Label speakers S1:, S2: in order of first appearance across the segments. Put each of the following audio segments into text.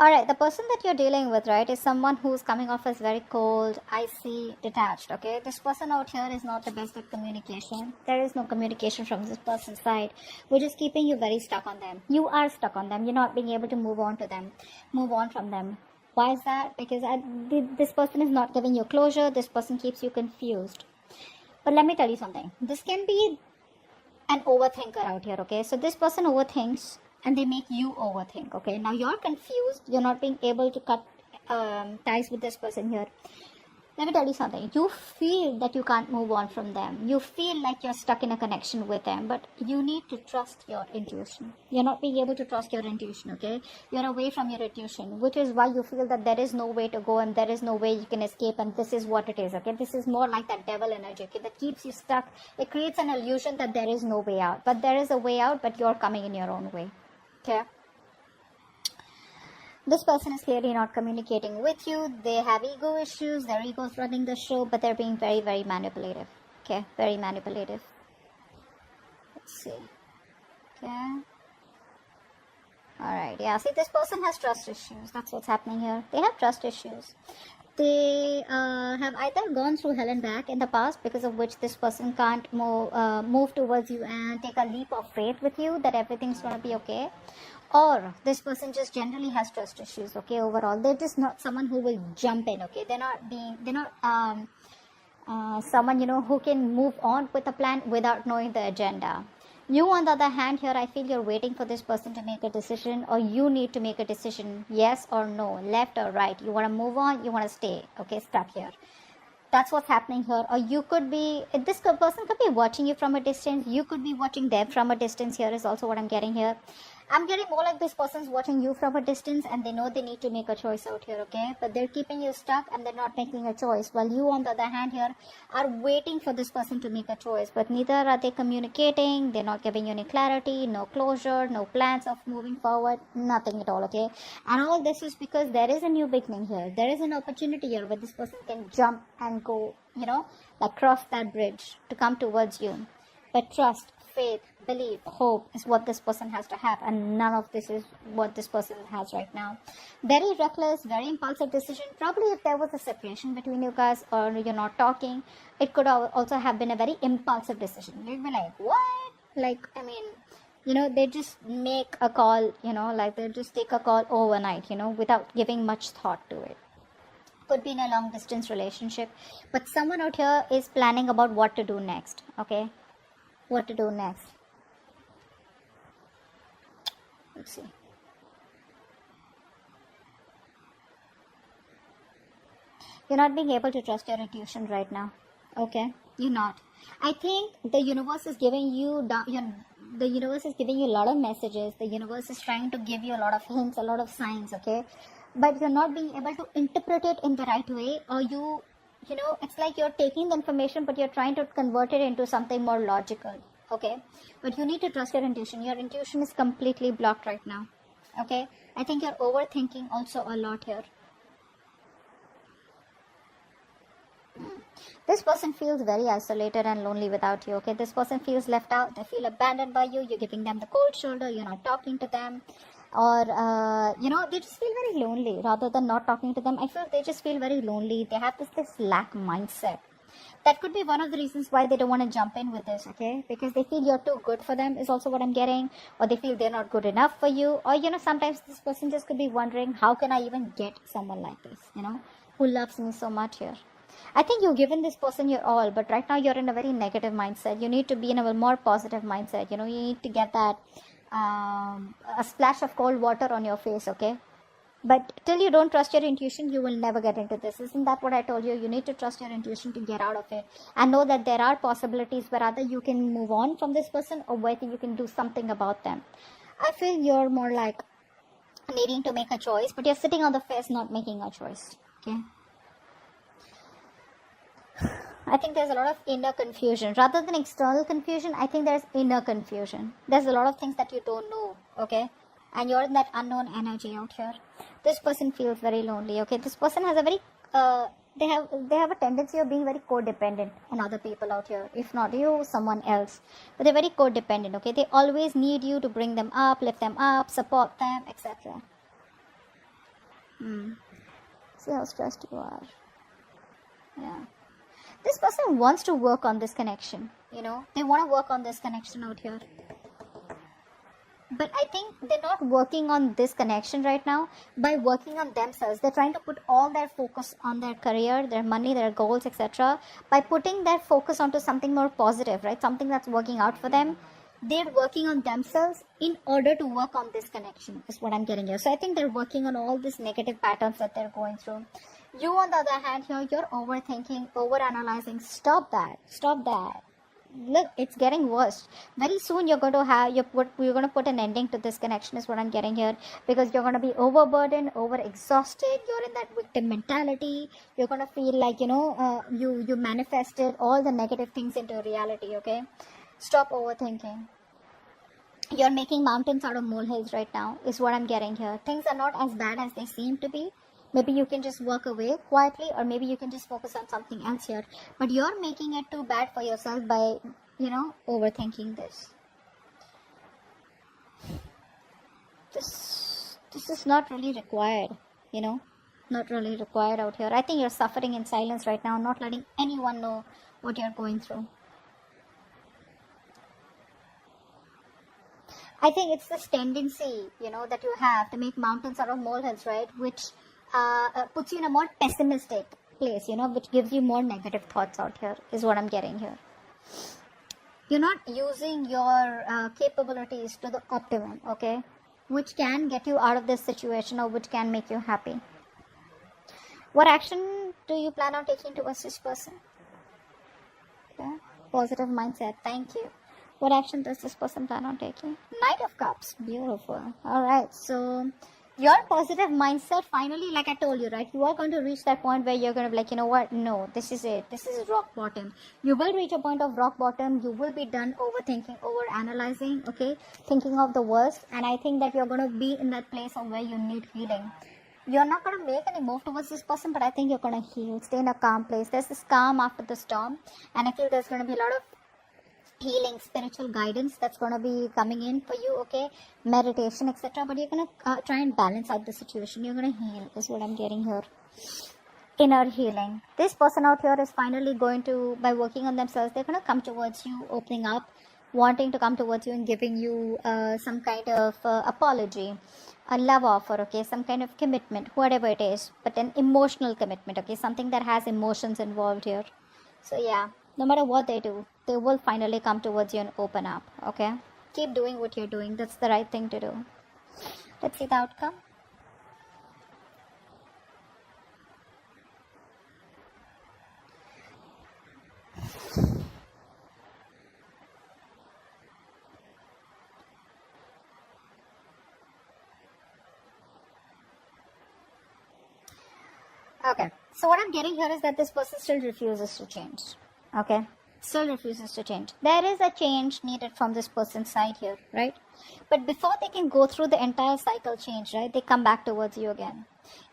S1: Alright, the person that you're dealing with, right, is someone who's coming off as very cold, icy, detached, okay? This person out here is not the best at communication. There is no communication from this person's side, which is keeping you very stuck on them. You are stuck on them. You're not being able to move on from them. Why is that? Because this person is not giving you closure. This person keeps you confused. But let me tell you something. This can be an overthinker out here, okay? So this person overthinks and they make you overthink, okay? Now you're confused. You're not being able to cut ties with this person here. Let me tell you something. You feel that you can't move on from them. You feel like you're stuck in a connection with them, but you need to trust your intuition. You're not being able to trust your intuition, okay? You're away from your intuition, which is why you feel that there is no way to go and there is no way you can escape, and this is what it is, okay? This is more like that devil energy, okay, that keeps you stuck. It creates an illusion that there is no way out, but there is a way out, but you're coming in your own way, okay? This person is clearly not communicating with you. They have ego issues. Their ego is running the show, but they're being very, very manipulative. Okay, very manipulative. Let's see. Okay. Alright, yeah. See, this person has trust issues. That's what's happening here. They have trust issues. They have either gone through hell and back in the past, because of which this person can't move towards you and take a leap of faith with you that everything's going to be okay. Or this person just generally has trust issues, okay, overall. They're just not someone who will jump in, okay. They're not someone, you know, who can move on with a plan without knowing the agenda. You, on the other hand, here, I feel you're waiting for this person to make a decision, or you need to make a decision, yes or no, left or right. You want to move on, you want to stay, okay, stuck here. That's what's happening here. Or you could be, this person could be watching you from a distance. You could be watching them from a distance here is also what I'm getting here. I'm getting more like this person's watching you from a distance and they know they need to make a choice out here, okay? But they're keeping you stuck and they're not making a choice. While you, on the other hand here, are waiting for this person to make a choice. But neither are they communicating. They're not giving you any clarity, no closure, no plans of moving forward, nothing at all, okay? And all this is because there is a new beginning here. There is an opportunity here where this person can jump and go, you know, like cross that bridge to come towards you. But trust, faith, belief, hope is what this person has to have, and none of this is what this person has right now. Very reckless, very impulsive decision. Probably if there was a separation between you guys or you're not talking, it could also have been a very impulsive decision. You'd be like, what? Like, I mean, you know, they just make a call, you know, like they just take a call overnight, you know, without giving much thought to it. Could be in a long distance relationship, but someone out here is planning about what to do next, okay? What to do next. Let's see. You're not being able to trust your intuition right now, okay? You're not. I think the universe is giving you the universe is giving you a lot of messages. The universe is trying to give you a lot of hints, a lot of signs, okay? But you're not being able to interpret it in the right way, or you know, it's like you're taking the information but you're trying to convert it into something more logical, okay? But you need to trust your intuition. Your intuition is completely blocked right now, okay? I think you're overthinking also a lot here. This person feels very isolated and lonely without you, okay? This person feels left out. They feel abandoned by you. You're giving them the cold shoulder. You're not talking to them. Or, you know, they just feel very lonely rather than not talking to them. I feel they just feel very lonely. They have this lack mindset. That could be one of the reasons why they don't want to jump in with this, okay? Because they feel you're too good for them is also what I'm getting. Or they feel they're not good enough for you. Or, you know, sometimes this person just could be wondering, how can I even get someone like this, you know, who loves me so much here? I think you've given this person your all, but right now you're in a very negative mindset. You need to be in a more positive mindset. You know, you need to get that a splash of cold water on your face, okay? But till you don't trust your intuition, you will never get into this. Isn't that what I told you? You need to trust your intuition to get out of it and know that there are possibilities where either you can move on from this person or whether you can do something about them. I feel you're more like needing to make a choice, but you're sitting on the fence not making a choice, okay? I think there's a lot of inner confusion. Rather than external confusion, I think there's inner confusion. There's a lot of things that you don't know, okay? And you're in that unknown energy out here. This person feels very lonely, okay? This person has a very, they have a tendency of being very codependent on other people out here. If not you, someone else. But they're very codependent, okay? They always need you to bring them up, lift them up, support them, etc. See how stressed you are. Yeah. This person wants to work on this connection. They want to work on this connection out here. But I think they're not working on this connection right now by working on themselves. They're trying to put all their focus on their career, their money, their goals, etc. By putting their focus onto something more positive, right? Something that's working out for them. They're working on themselves in order to work on this connection, is what I'm getting here. So I think they're working on all these negative patterns that they're going through. You, on the other hand, here, you're overthinking, overanalyzing. Stop that. Stop that. Look, it's getting worse. Very soon you're going to put an ending to this connection, is what I'm getting here, because you're going to be overburdened, overexhausted. You're in that victim mentality. You're going to feel like you manifested all the negative things into reality. Okay, stop overthinking. You're making mountains out of molehills right now, is what I'm getting here. Things are not as bad as they seem to be. Maybe you can just walk away quietly, or maybe you can just focus on something else here. But you're making it too bad for yourself by, overthinking this. This is not really required, not really required out here. I think you're suffering in silence right now, not letting anyone know what you're going through. I think it's this tendency, that you have to make mountains out of molehills, right? Which puts you in a more pessimistic place, which gives you more negative thoughts out here, is what I'm getting here. You're not using your capabilities to the optimum, okay? Which can get you out of this situation, or which can make you happy. What action do you plan on taking towards this person? Okay. Positive mindset. Thank you. What action does this person plan on taking? Knight of Cups. Beautiful. Alright, so your positive mindset, finally, like I told you, right, you are going to reach that point where you're going to be like, you know what, no, this is it, this is rock bottom. You will reach a point of rock bottom. You will be done overthinking, overanalyzing, okay, thinking of the worst. And I think that you're going to be in that place of where you need healing. You're not going to make any move towards this person, but I think you're going to heal, stay in a calm place. There's this calm after the storm, and I feel there's going to be a lot of healing, spiritual guidance that's going to be coming in for you, okay, meditation, etc. But you're going to try and balance out the situation. You're going to heal, is what I'm getting here. Inner healing. This person out here is finally going to, by working on themselves, they're going to come towards you, opening up, wanting to come towards you and giving you some kind of apology, a love offer, okay, some kind of commitment, whatever it is, but an emotional commitment, okay, something that has emotions involved here. So yeah, no matter what they do, they will finally come towards you and open up, okay? Keep doing what you're doing. That's the right thing to do. Let's see the outcome. Okay, so what I'm getting here is that this person still refuses to change, okay? Still refuses to change. There is a change needed from this person's side here, right? But before they can go through the entire cycle change, right, they come back towards you again.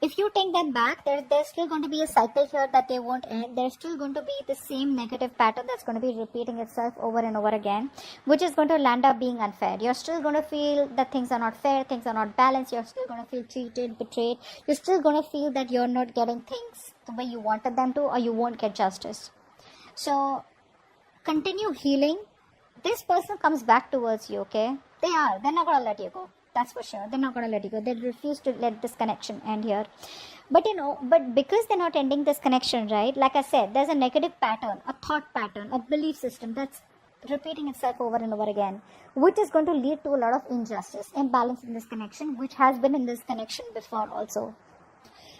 S1: If you take them back, there's still going to be a cycle here that they won't end. There's still going to be the same negative pattern that's going to be repeating itself over and over again, which is going to land up being unfair. You're still going to feel that things are not fair, things are not balanced. You're still going to feel cheated, betrayed. You're still going to feel that you're not getting things the way you wanted them to, or you won't get justice. So continue healing. This person comes back towards you, okay? They're not going to let you go. That's for sure. They're not going to let you go. They refuse to let this connection end here. But but because they're not ending this connection, right? Like I said, there's a negative pattern, a thought pattern, a belief system that's repeating itself over and over again, which is going to lead to a lot of injustice, imbalance in this connection, which has been in this connection before also.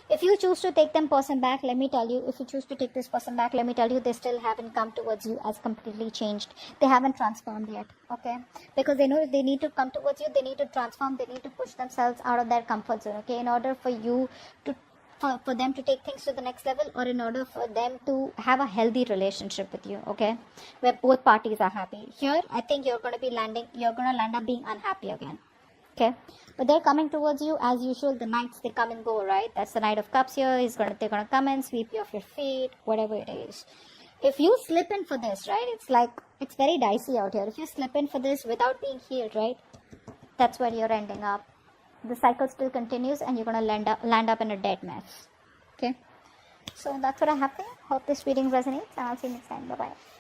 S1: If you choose to take them person back, let me tell you, if you choose to take this person back, let me tell you, they still haven't come towards you as completely changed. They haven't transformed yet, okay? Because they know if they need to come towards you, they need to transform, they need to push themselves out of their comfort zone, okay? In order for you to, for them to take things to the next level, or in order for them to have a healthy relationship with you, okay? Where both parties are happy. Here, I think you're going to land up being unhappy again. Okay, but they're coming towards you as usual. The knights, they come and go, right? That's the Knight of Cups here. They're gonna come and sweep you off your feet, whatever it is. If you slip in for this, right, it's very dicey out here. If you slip in for this without being healed, right, that's where you're ending up. the cycle still continues and you're going to land up in a dead mess. Okay, so that's what I have for you. Hope this reading resonates, and I'll see you next time. Bye bye.